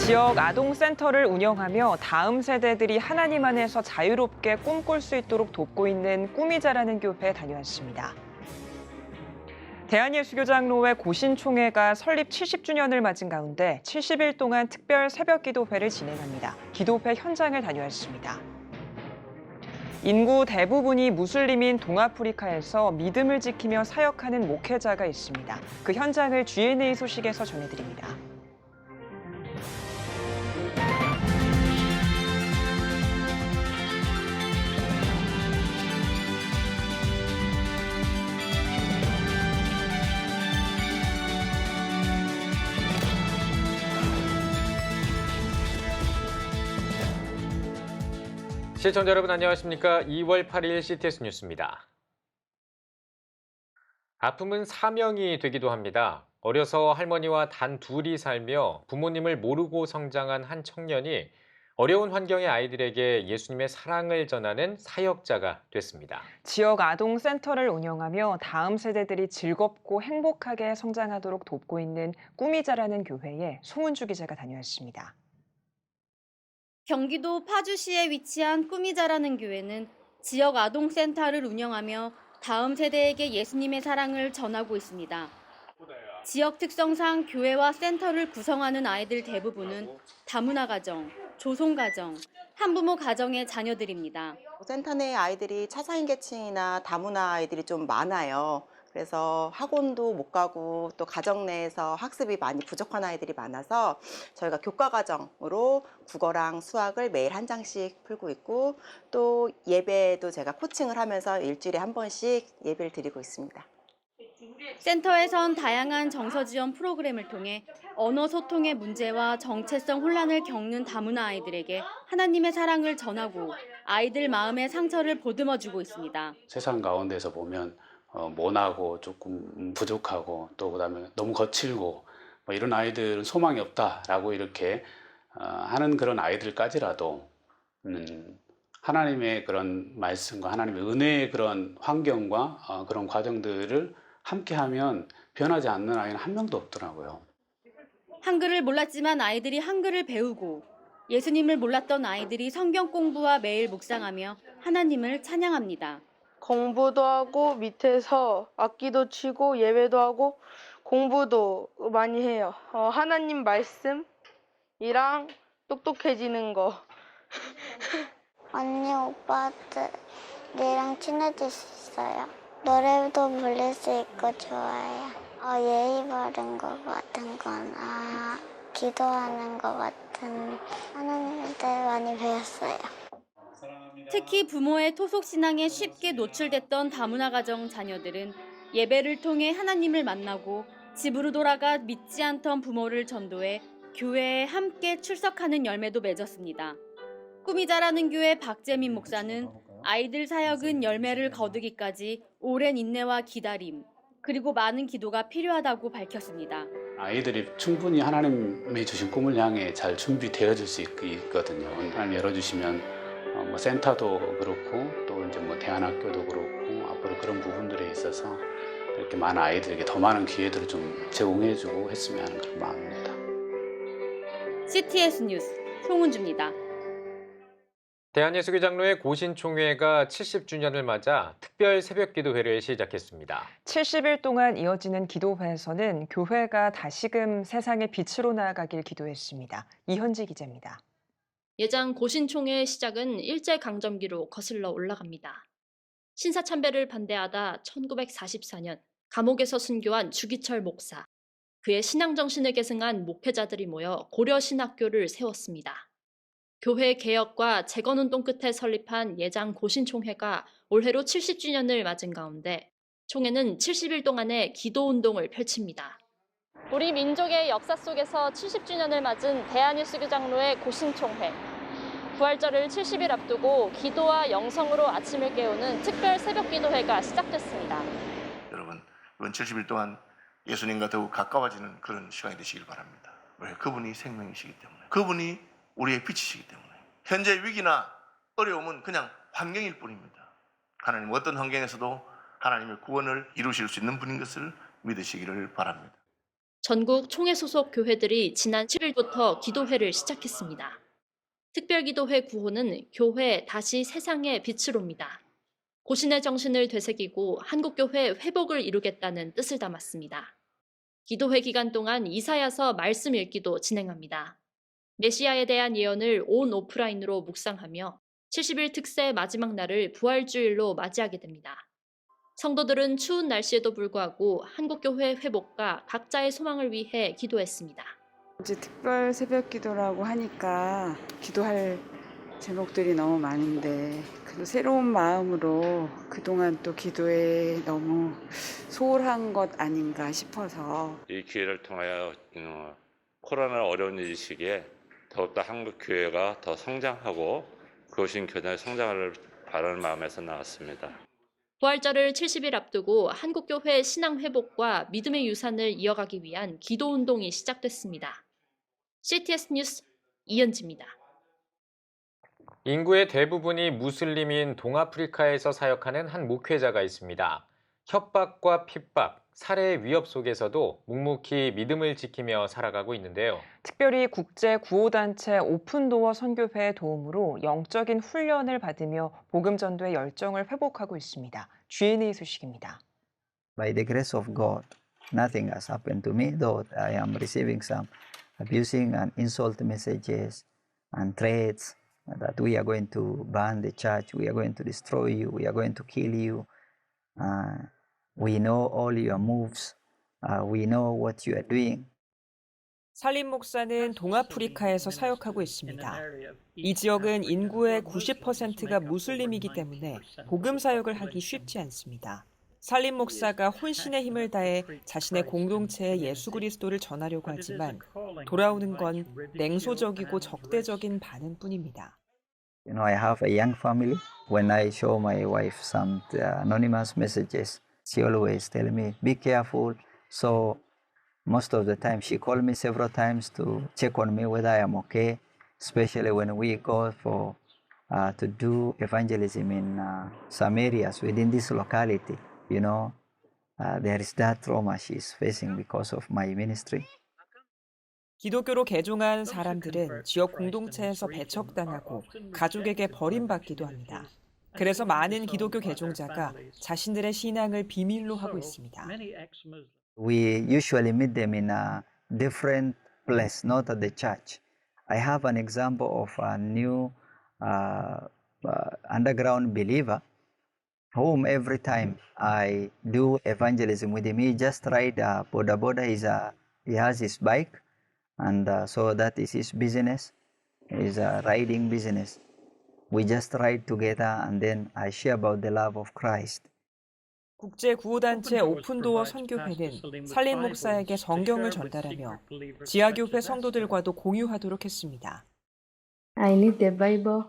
지역 아동센터를 운영하며 다음 세대들이 하나님 안에서 자유롭게 꿈꿀 수 있도록 돕고 있는 꿈이 자라는 교회에 다녀왔습니다. 대한예수교장로회 고신총회가 설립 70주년을 맞은 가운데 70일 동안 특별 새벽기도회를 진행합니다. 기도회 현장을 다녀왔습니다. 인구 대부분이 무슬림인 동아프리카에서 믿음을 지키며 사역하는 목회자가 있습니다. 그 현장을 GNA 소식에서 전해드립니다. 시청자 여러분 안녕하십니까? 2월 8일 CTS 뉴스입니다. 아픔은 사명이 되기도 합니다. 어려서 할머니와 단 둘이 살며 부모님을 모르고 성장한 한 청년이 어려운 환경의 아이들에게 예수님의 사랑을 전하는 사역자가 됐습니다. 지역 아동센터를 운영하며 다음 세대들이 즐겁고 행복하게 성장하도록 돕고 있는 꿈이 자라는 교회에 송은주 기자가 다녀왔습니다. 경기도 파주시에 위치한 꿈이 자라는 교회는 지역 아동센터를 운영하며 다음 세대에게 예수님의 사랑을 전하고 있습니다. 지역 특성상 교회와 센터를 구성하는 아이들 대부분은 다문화 가정, 조성 가정, 한부모 가정의 자녀들입니다. 센터 내 아이들이 차상위 계층이나 다문화 아이들이 좀 많아요. 그래서 학원도 못 가고 또 가정 내에서 학습이 많이 부족한 아이들이 많아서 저희가 교과 과정으로 국어랑 수학을 매일 한 장씩 풀고 있고 또 예배도 제가 코칭을 하면서 일주일에 한 번씩 예배를 드리고 있습니다. 센터에선 다양한 정서 지원 프로그램을 통해 언어 소통의 문제와 정체성 혼란을 겪는 다문화 아이들에게 하나님의 사랑을 전하고 아이들 마음의 상처를 보듬어주고 있습니다. 세상 가운데서 보면 모나고 조금 부족하고 또 그다음에 너무 거칠고 뭐 이런 아이들은 소망이 없다라고 이렇게 하는 그런 아이들까지라도 하나님의 그런 말씀과 하나님의 은혜의 그런 환경과 그런 과정들을 함께하면 변하지 않는 아이는 한 명도 없더라고요. 한글을 몰랐지만 아이들이 한글을 배우고 예수님을 몰랐던 아이들이 성경 공부와 매일 묵상하며 하나님을 찬양합니다. 공부도 하고 밑에서 악기도 치고 예배도 하고 공부도 많이 해요. 하나님 말씀이랑 똑똑해지는 거. 언니 오빠들이랑 친해질 수 있어요. 노래도 부를 수 있고 좋아요. 예의 바른 것 같은 거나 기도하는 것 같은 하나님한테 많이 배웠어요. 특히 부모의 토속 신앙에 쉽게 노출됐던 다문화 가정 자녀들은 예배를 통해 하나님을 만나고 집으로 돌아가 믿지 않던 부모를 전도해 교회에 함께 출석하는 열매도 맺었습니다. 꿈이 자라는 교회 박재민 목사는 아이들 사역은 열매를 거두기까지 오랜 인내와 기다림, 그리고 많은 기도가 필요하다고 밝혔습니다. 아이들이 충분히 하나님이 주신 꿈을 향해 잘 준비되어질 수 있거든요. 하나님 열어주시면 뭐 센터도 그렇고 또 이제 뭐 대안학교도 그렇고 앞으로 그런 부분들에 있어서 이렇게 많은 아이들에게 더 많은 기회들을 좀 제공해주고 했으면 하는 그런 마음입니다. CTS 뉴스 송은주입니다. 대한예수교장로회 고신총회가 70주년을 맞아 특별 새벽기도회를 시작했습니다. 70일 동안 이어지는 기도회에서는 교회가 다시금 세상의 빛으로 나아가길 기도했습니다. 이현지 기자입니다. 예장 고신총회의 시작은 일제강점기로 거슬러 올라갑니다. 신사참배를 반대하다 1944년 감옥에서 순교한 주기철 목사, 그의 신앙정신을 계승한 목회자들이 모여 고려신학교를 세웠습니다. 교회 개혁과 재건운동 끝에 설립한 예장 고신총회가 올해로 70주년을 맞은 가운데 총회는 70일 동안의 기도운동을 펼칩니다. 우리 민족의 역사 속에서 70주년을 맞은 대한예수교장로회 고신총회. 부활절을 70일 앞두고 기도와 영성으로 아침을 깨우는 특별 새벽기도회가 시작됐습니다. 여러분, 이번 70일 동안 예수님과 더욱 가까워지는 그런 시간이 되시길 바랍니다. 왜? 그분이 생명이시기 때문에. 그분이 우리의 빛이시기 때문에. 현재 위기나 어려움은 그냥 환경일 뿐입니다. 하나님 어떤 환경에서도 하나님의 구원을 이루실 수 있는 분인 것을 믿으시기를 바랍니다. 전국 총회 소속 교회들이 지난 7일부터 기도회를 시작했습니다. 특별기도회 구호는 교회 다시 세상의 빛으로입니다. 고신의 정신을 되새기고 한국교회 회복을 이루겠다는 뜻을 담았습니다. 기도회 기간 동안 이사야서 말씀 읽기도 진행합니다. 메시아에 대한 예언을 온 오프라인으로 묵상하며 70일 특세 마지막 날을 부활주일로 맞이하게 됩니다. 성도들은 추운 날씨에도 불구하고 한국교회 회복과 각자의 소망을 위해 기도했습니다. 이제 특별 새벽 기도라고 하니까 기도할 제목들이 너무 많은데 그래도 새로운 마음으로 그동안 또 기도에 너무 소홀한 것 아닌가 싶어서 이 기회를 통하여 코로나 어려운 이 시기에 더욱더 한국 교회가 더 성장하고 그것인 교단의 성장을 바라는 마음에서 나왔습니다. 부활절을 70일 앞두고 한국교회 신앙 회복과 믿음의 유산을 이어가기 위한 기도 운동이 시작됐습니다. CTS 뉴스 이현지입니다. 인구의 대부분이 무슬림인 동아프리카에서 사역하는 한 목회자가 있습니다. 협박과 핍박, 살해의 위협 속에서도 묵묵히 믿음을 지키며 살아가고 있는데요. 특별히 국제구호단체 오픈도어 선교회의 도움으로 영적인 훈련을 받으며 복음전도의 열정을 회복하고 있습니다. GNA 소식입니다. By the grace of God, nothing has happened to me, though I am receiving some abusing and insult messages and threats that we are going to burn the church, we are going to destroy you, we are going to kill you. We know all your moves. We know what you are doing. 살림 목사는 동아프리카에서 사역하고 있습니다. 이 지역은 인구의 90%가 무슬림이기 때문에 복음 사역을 하기 쉽지 않습니다. 살림 목사가 혼신의 힘을 다해 자신의 공동체에 예수 그리스도를 전하려고 하지만 돌아오는 건 냉소적이고 적대적인 반응뿐입니다. You know, I have a young family. When I show my wife some anonymous messages, she always tell me, be careful. So most of the time she called me several times to check on me whether I am okay, especially when we go for to do evangelism in some areas within this locality. You know, there is that trauma she is facing because of my ministry. 기독교로 개종한 사람들은 지역 공동체에서 배척당하고 가족에게 버림받기도 합니다. 그래서 많은 기독교 개종자가 자신들의 신앙을 비밀로 하고 있습니다. We usually meet them in a different place, not at the church. I have an example of a new underground believer whom every time I do evangelism with him, he just ride boda boda. He has his bike, and so that is his business, is a riding business. We just ride together and then I share about the love of Christ. 국제구호단체 오픈도어 선교회는 살림 목사에게 성경을 전달하며 지하교회 성도들과도 공유하도록 했습니다. I need the Bible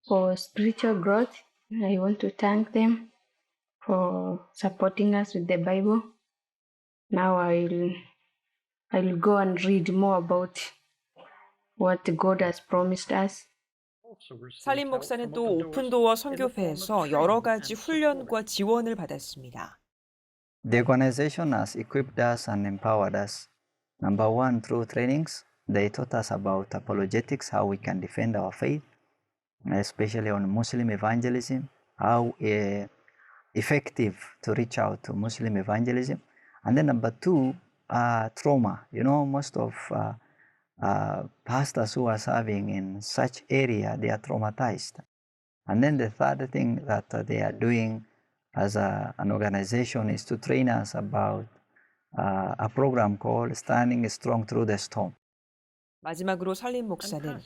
for spiritual growth. I want to thank them for supporting us with the Bible. Now I'll go and read more about what God has promised us. 살림 목사는 또 오픈도어 선교회에서 여러 가지 훈련과 지원을 받았습니다. The organization has equipped us and empowered us. Number one, through trainings, they taught us about apologetics, how we can defend our faith, especially on Muslim evangelism, how effective to reach out to Muslim evangelism. And then number two, trauma. You know, most of pastors who are serving in such area, they are traumatized. And then the third thing that they are doing as an organization is to train us about a program called Standing Strong Through the Storm. 마지막으로 살림 목사는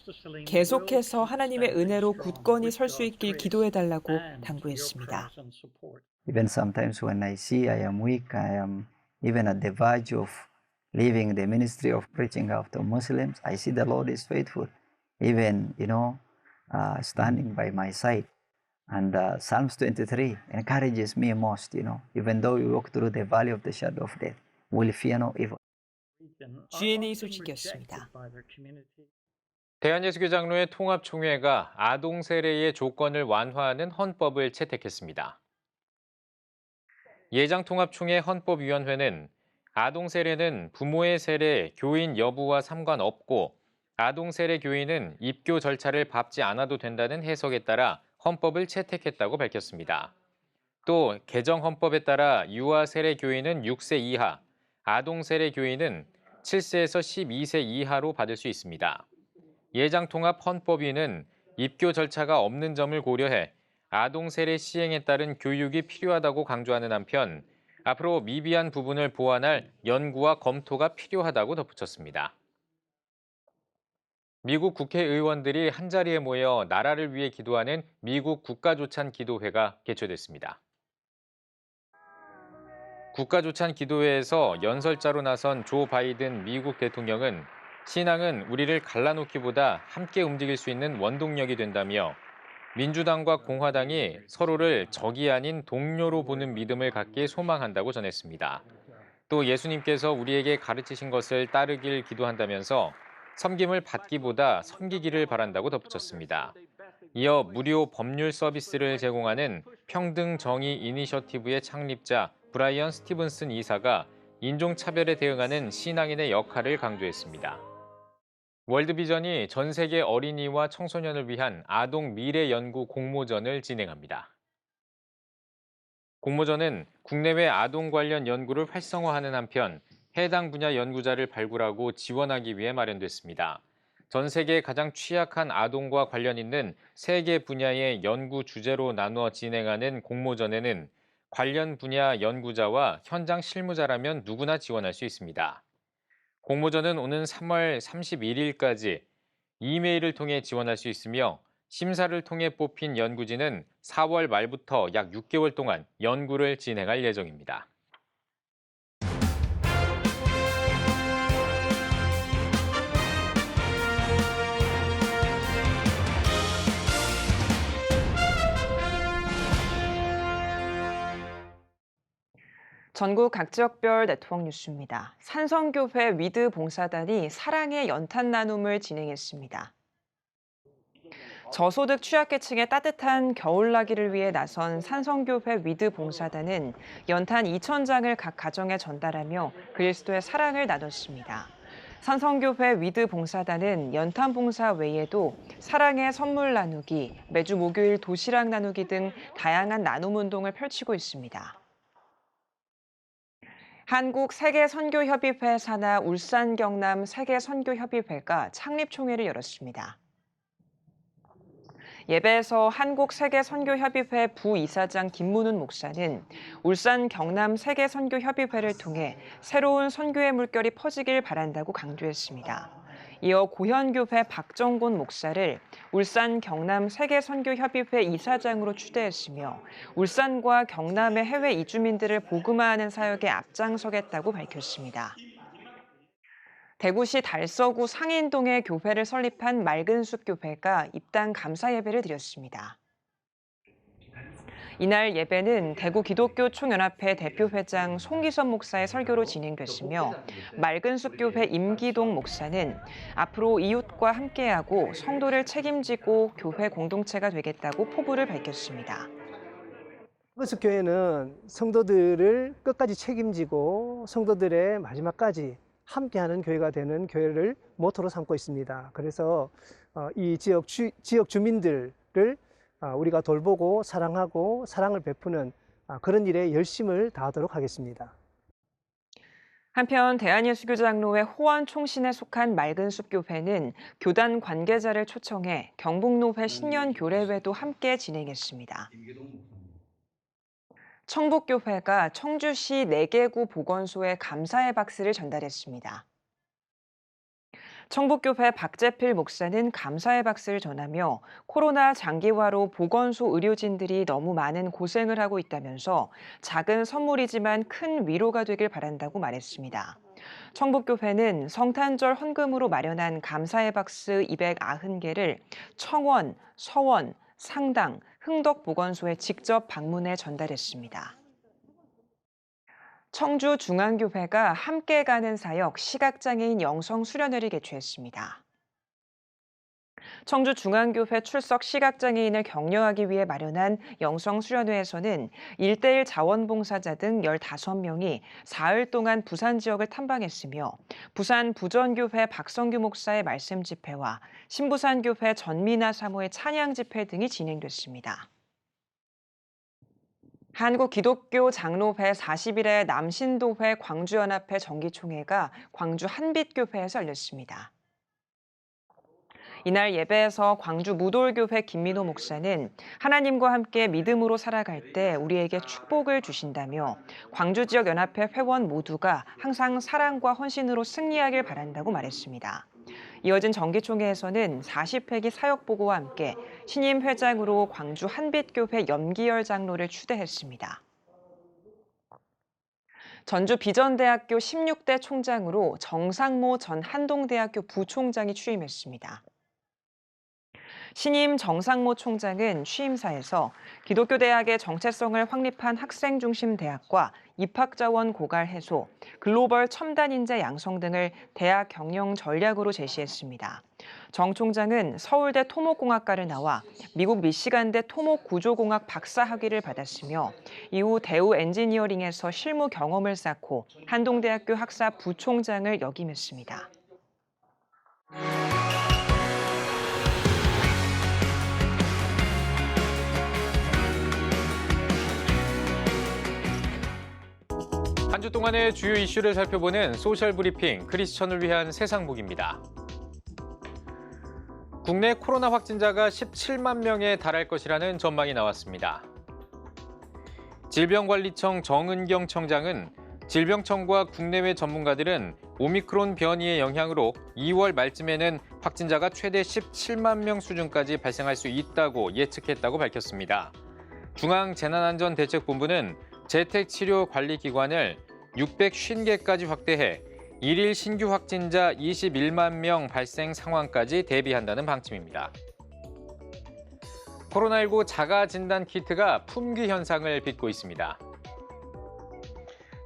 계속해서 하나님의 은혜로 굳건히 설 수 있길 기도해달라고 당부했습니다. Even sometimes when I see I am weak, I am even at the verge of leaving the ministry of preaching out to Muslims, I see the Lord is faithful, even, standing by my side. And Psalms 23 encourages me most, even though we walk through the valley of the shadow of death, we'll fear no evil. GNA 소식이었습니다. 대한예수교 장로회 통합총회가 아동 세례의 조건을 완화하는 헌법을 채택했습니다. 예장통합총회 헌법위원회는 아동 세례는 부모의 세례, 교인 여부와 상관없고 아동 세례 교인은 입교 절차를 밟지 않아도 된다는 해석에 따라 헌법을 채택했다고 밝혔습니다. 또 개정 헌법에 따라 유아 세례 교인은 6세 이하, 아동 세례 교인은 7세에서 12세 이하로 받을 수 있습니다. 예장통합헌법위는 입교 절차가 없는 점을 고려해 아동 세례 시행에 따른 교육이 필요하다고 강조하는 한편 앞으로 미비한 부분을 보완할 연구와 검토가 필요하다고 덧붙였습니다. 미국 국회의원들이 한자리에 모여 나라를 위해 기도하는 미국 국가조찬 기도회가 개최됐습니다. 국가조찬 기도회에서 연설자로 나선 조 바이든 미국 대통령은 신앙은 우리를 갈라놓기보다 함께 움직일 수 있는 원동력이 된다며 민주당과 공화당이 서로를 적이 아닌 동료로 보는 믿음을 갖길 소망한다고 전했습니다. 또 예수님께서 우리에게 가르치신 것을 따르길 기도한다면서 섬김을 받기보다 섬기기를 바란다고 덧붙였습니다. 이어 무료 법률 서비스를 제공하는 평등정의 이니셔티브의 창립자 브라이언 스티븐슨 이사가 인종차별에 대응하는 신앙인의 역할을 강조했습니다. 월드비전이 전 세계 어린이와 청소년을 위한 아동 미래 연구 공모전을 진행합니다. 공모전은 국내외 아동 관련 연구를 활성화하는 한편 해당 분야 연구자를 발굴하고 지원하기 위해 마련됐습니다. 전 세계 가장 취약한 아동과 관련 있는 3개 분야의 연구 주제로 나누어 진행하는 공모전에는 관련 분야 연구자와 현장 실무자라면 누구나 지원할 수 있습니다. 공모전은 오는 3월 31일까지 이메일을 통해 지원할 수 있으며 심사를 통해 뽑힌 연구진은 4월 말부터 약 6개월 동안 연구를 진행할 예정입니다. 전국 각 지역별 네트워크 뉴스입니다. 산성교회 위드 봉사단이 사랑의 연탄 나눔을 진행했습니다. 저소득 취약계층의 따뜻한 겨울나기를 위해 나선 산성교회 위드 봉사단은 연탄 2,000장을 각 가정에 전달하며 그리스도의 사랑을 나눴습니다. 산성교회 위드 봉사단은 연탄 봉사 외에도 사랑의 선물 나누기, 매주 목요일 도시락 나누기 등 다양한 나눔 운동을 펼치고 있습니다. 한국 세계선교협의회 산하 울산 경남 세계선교협의회가 창립총회를 열었습니다. 예배에서 한국세계선교협의회 부이사장 김문훈 목사는 울산 경남 세계선교협의회를 통해 새로운 선교의 물결이 퍼지길 바란다고 강조했습니다. 이어 고현교회 박정곤 목사를 울산 경남 세계선교협의회 이사장으로 추대했으며 울산과 경남의 해외 이주민들을 복음화하는 사역에 앞장서겠다고 밝혔습니다. 대구시 달서구 상인동에 교회를 설립한 맑은숲 교회가 입당 감사 예배를 드렸습니다. 이날 예배는 대구 기독교 총연합회 대표회장 송기선 목사의 설교로 진행됐으며 맑은숲 교회 임기동 목사는 앞으로 이웃과 함께하고 성도를 책임지고 교회 공동체가 되겠다고 포부를 밝혔습니다. 맑은숲 교회는 성도들을 끝까지 책임지고 성도들의 마지막까지 함께하는 교회가 되는 교회를 모토로 삼고 있습니다. 그래서 이 지역 주민들을 우리가 돌보고 사랑하고 사랑을 베푸는 그런 일에 열심을 다하도록 하겠습니다. 한편 대한예수교 장로회 호원 총신에 속한 맑은숲 교회는 교단 관계자를 초청해 경북노회 신년 교례회도 함께 진행했습니다. 청북교회가 청주시 4개구 보건소에 감사의 박스를 전달했습니다. 청북교회 박재필 목사는 감사의 박스를 전하며 코로나 장기화로 보건소 의료진들이 너무 많은 고생을 하고 있다면서 작은 선물이지만 큰 위로가 되길 바란다고 말했습니다. 청북교회는 성탄절 헌금으로 마련한 감사의 박스 290개를 청원, 서원, 상당, 흥덕보건소에 직접 방문해 전달했습니다. 청주중앙교회가 함께 가는 사역 시각장애인 영성 수련회를 개최했습니다. 청주중앙교회 출석 시각장애인을 격려하기 위해 마련한 영성수련회에서는 1:1 자원봉사자 등 15명이 사흘 동안 부산 지역을 탐방했으며 부산 부전교회 박성규 목사의 말씀 집회와 신부산교회 전미나 사모의 찬양 집회 등이 진행됐습니다. 한국기독교장로회 40일의 남신도회 광주연합회 정기총회가 광주 한빛교회에서 열렸습니다. 이날 예배에서 광주 무돌교회 김민호 목사는 하나님과 함께 믿음으로 살아갈 때 우리에게 축복을 주신다며 광주 지역 연합회 회원 모두가 항상 사랑과 헌신으로 승리하길 바란다고 말했습니다. 이어진 정기총회에서는 40회기 사역보고와 함께 신임 회장으로 광주 한빛교회 염기열 장로를 추대했습니다. 전주 비전대학교 16대 총장으로 정상모 전 한동대학교 부총장이 취임했습니다. 신임 정상모 총장은 취임사에서 기독교 대학의 정체성을 확립한 학생 중심 대학과 입학 자원 고갈 해소, 글로벌 첨단 인재 양성 등을 대학 경영 전략으로 제시했습니다. 정 총장은 서울대 토목공학과를 나와 미국 미시간대 토목구조공학 박사학위를 받았으며 이후 대우 엔지니어링에서 실무 경험을 쌓고 한동대학교 학사 부총장을 역임했습니다. 한 주 동안의 주요 이슈를 살펴보는 소셜 브리핑 크리스천을 위한 세상복입니다. 국내 코로나 확진자가 17만 명에 달할 것이라는 전망이 나왔습니다. 질병관리청 정은경 청장은 질병청과 국내외 전문가들은 오미크론 변이의 영향으로 2월 말쯤에는 확진자가 최대 17만 명 수준까지 발생할 수 있다고 예측했다고 밝혔습니다. 중앙재난안전대책본부는 재택치료관리기관을 650개까지 확대해 일일 신규 확진자 21만 명 발생 상황까지 대비한다는 방침입니다. 코로나19 자가진단 키트가 품귀 현상을 빚고 있습니다.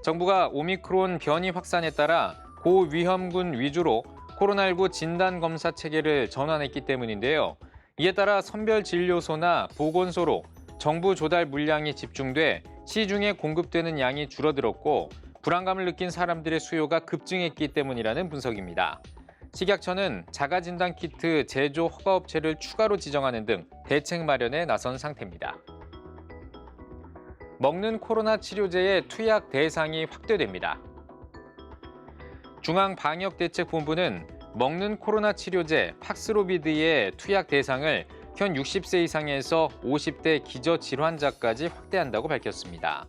정부가 오미크론 변이 확산에 따라 고위험군 위주로 코로나19 진단검사 체계를 전환했기 때문인데요. 이에 따라 선별진료소나 보건소로 정부 조달 물량이 집중돼 시중에 공급되는 양이 줄어들었고 불안감을 느낀 사람들의 수요가 급증했기 때문이라는 분석입니다. 식약처는 자가진단 키트 제조 허가업체를 추가로 지정하는 등 대책 마련에 나선 상태입니다. 먹는 코로나 치료제의 투약 대상이 확대됩니다. 중앙방역대책본부는 먹는 코로나 치료제 팍스로비드의 투약 대상을 현 60세 이상에서 50대 기저질환자까지 확대한다고 밝혔습니다.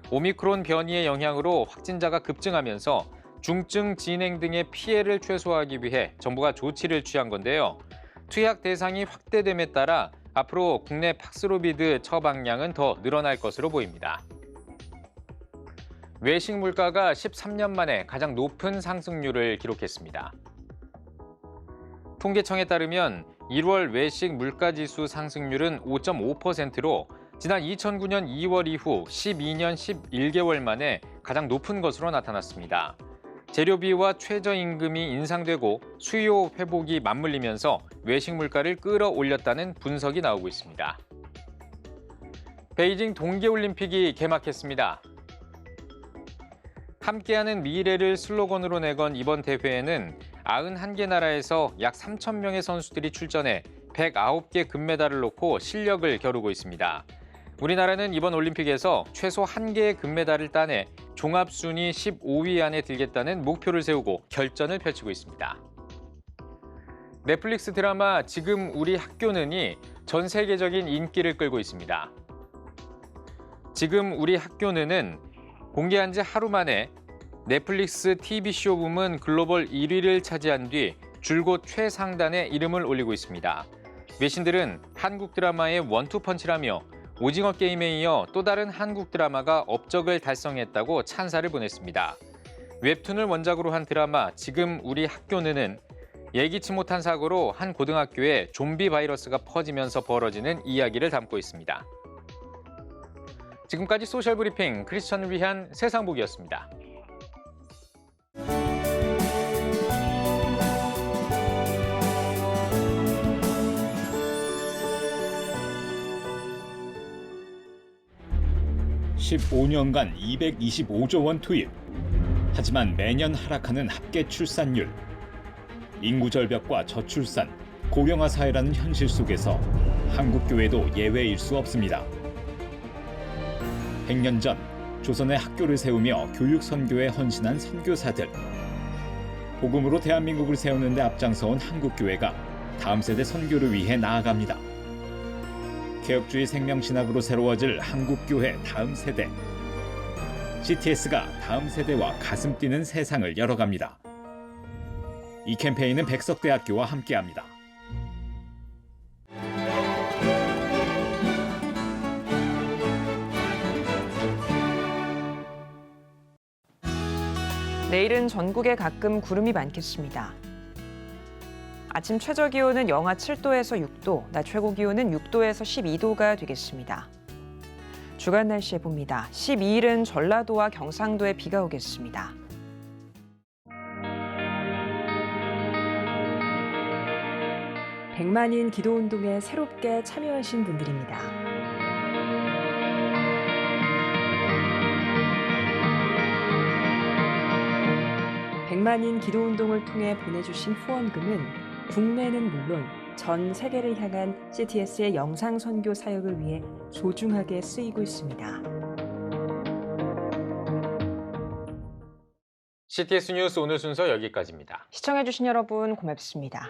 오미크론 변이의 영향으로 확진자가 급증하면서 중증 진행 등의 피해를 최소화하기 위해 정부가 조치를 취한 건데요. 투약 대상이 확대됨에 따라 앞으로 국내 팍스로비드 처방량은 더 늘어날 것으로 보입니다. 외식 물가가 13년 만에 가장 높은 상승률을 기록했습니다. 통계청에 따르면 1월 외식 물가지수 상승률은 5.5%로 지난 2009년 2월 이후 12년 11개월 만에 가장 높은 것으로 나타났습니다. 재료비와 최저임금이 인상되고 수요 회복이 맞물리면서 외식 물가를 끌어올렸다는 분석이 나오고 있습니다. 베이징 동계올림픽이 개막했습니다. 함께하는 미래를 슬로건으로 내건 이번 대회에는 91개 나라에서 약 3,000명의 선수들이 출전해 109개 금메달을 놓고 실력을 겨루고 있습니다. 우리나라는 이번 올림픽에서 최소 1개의 금메달을 따내 종합순위 15위 안에 들겠다는 목표를 세우고 결전을 펼치고 있습니다. 넷플릭스 드라마 지금 우리 학교는이 전 세계적인 인기를 끌고 있습니다. 지금 우리 학교는은 공개한 지 하루 만에 넷플릭스 TV쇼 부문 글로벌 1위를 차지한 뒤 줄곧 최상단에 이름을 올리고 있습니다. 외신들은 한국 드라마의 원투펀치라며 오징어 게임에 이어 또 다른 한국 드라마가 업적을 달성했다고 찬사를 보냈습니다. 웹툰을 원작으로 한 드라마 지금 우리 학교는은 예기치 못한 사고로 한 고등학교에 좀비 바이러스가 퍼지면서 벌어지는 이야기를 담고 있습니다. 지금까지 소셜브리핑 크리스천을 위한 세상복이었습니다. 15년간 225조 원 투입. 하지만 매년 하락하는 합계 출산율. 인구 절벽과 저출산, 고령화 사회라는 현실 속에서 한국 교회도 예외일 수 없습니다. 100년 전 조선의 학교를 세우며 교육 선교에 헌신한 선교사들. 복음으로 대한민국을 세우는 데 앞장서온 한국 교회가 다음 세대 선교를 위해 나아갑니다. 개혁주의 생명신학으로 새로워질 한국교회 다음 세대. CTS가 다음 세대와 가슴 뛰는 세상을 열어갑니다. 이 캠페인은 백석대학교와 함께합니다. 내일은 전국에 가끔 구름이 많겠습니다. 아침 최저기온은 영하 7도에서 6도, 낮 최고기온은 6도에서 12도가 되겠습니다. 주간 날씨 봅니다. 12일은 전라도와 경상도에 비가 오겠습니다. 백만인 기도운동에 새롭게 참여하신 분들입니다. 백만인 기도운동을 통해 보내주신 후원금은 국내는 물론 전 세계를 향한 CTS의 영상 선교 사역을 위해 소중하게 쓰이고 있습니다. CTS 뉴스 오늘 순서 여기까지입니다. 시청해주신 여러분 고맙습니다.